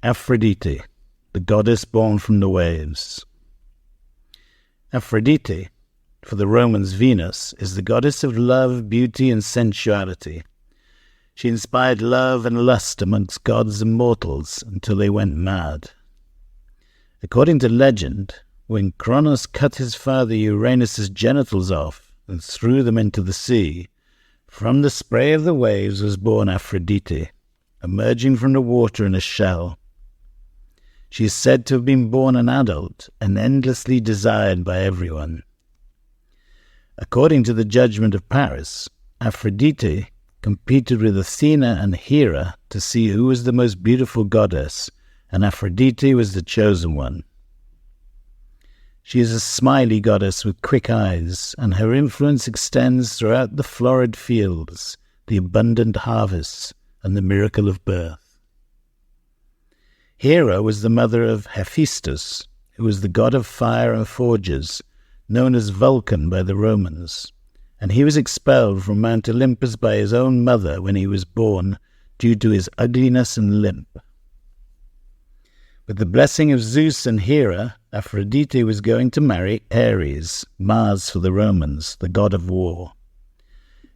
Aphrodite, the goddess born from the waves. Aphrodite, for the Romans Venus, is the goddess of love, beauty, and sensuality. She inspired love and lust amongst gods and mortals until they went mad. According to legend, when Cronos cut his father Uranus' genitals off and threw them into the sea, from the spray of the waves was born Aphrodite, emerging from the water in a shell. She is said to have been born an adult and endlessly desired by everyone. According to the Judgement of Paris, Aphrodite competed with Athena and Hera to see who was the most beautiful goddess, and Aphrodite was the chosen one. She is a smiley goddess with quick eyes, and her influence extends throughout the florid fields, the abundant harvests, and the miracle of birth. Hera was the mother of Hephaestus, who was the god of fire and forges, known as Vulcan by the Romans, and he was expelled from Mount Olympus by his own mother when he was born due to his ugliness and limp. With the blessing of Zeus and Hera, Aphrodite was going to marry Ares, Mars for the Romans, the god of war.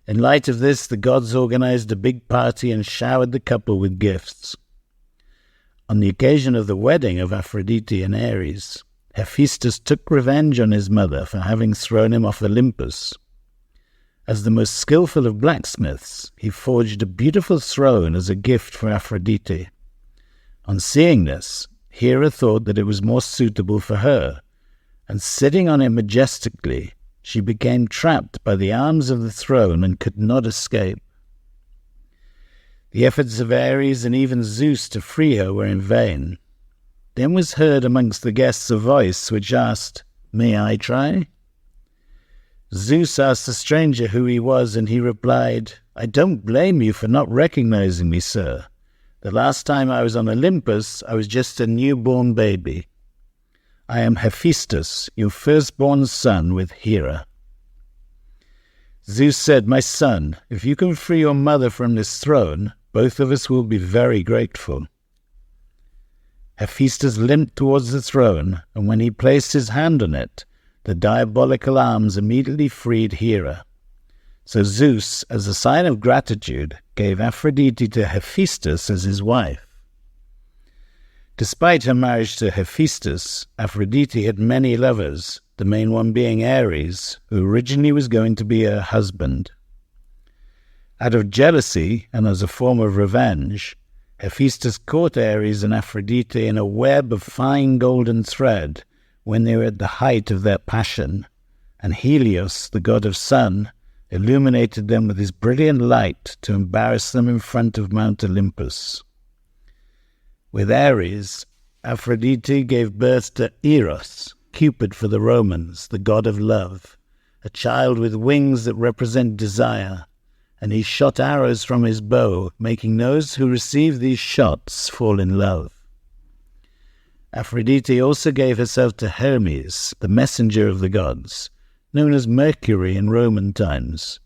In light of this, the gods organized a big party and showered the couple with gifts. On the occasion of the wedding of Aphrodite and Ares, Hephaestus took revenge on his mother for having thrown him off Olympus. As the most skillful of blacksmiths, he forged a beautiful throne as a gift for Aphrodite. On seeing this, Hera thought that it was more suitable for her, and sitting on it majestically, she became trapped by the arms of the throne and could not escape. The efforts of Ares and even Zeus to free her were in vain. Then was heard amongst the guests a voice which asked, "May I try?" Zeus asked the stranger who he was, and he replied, "I don't blame you for not recognizing me, sir. The last time I was on Olympus, I was just a newborn baby. I am Hephaestus, your firstborn son with Hera." Zeus said, "My son, if you can free your mother from this throne, both of us will be very grateful." Hephaestus limped towards the throne, and when he placed his hand on it, the diabolical arms immediately freed Hera. So Zeus, as a sign of gratitude, gave Aphrodite to Hephaestus as his wife. Despite her marriage to Hephaestus, Aphrodite had many lovers, the main one being Ares, who originally was going to be her husband. Out of jealousy, and as a form of revenge, Hephaestus caught Ares and Aphrodite in a web of fine golden thread when they were at the height of their passion, and Helios, the god of sun, illuminated them with his brilliant light to embarrass them in front of Mount Olympus. With Ares, Aphrodite gave birth to Eros, Cupid for the Romans, the god of love, a child with wings that represent desire, and he shot arrows from his bow, making those who receive these shots fall in love. Aphrodite also gave herself to Hermes, the messenger of the gods, known as Mercury in Roman times,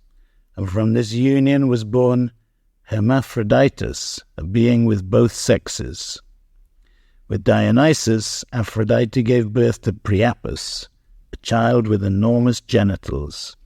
and from this union was born Hermaphroditus, a being with both sexes. With Dionysus, Aphrodite gave birth to Priapus, a child with enormous genitals.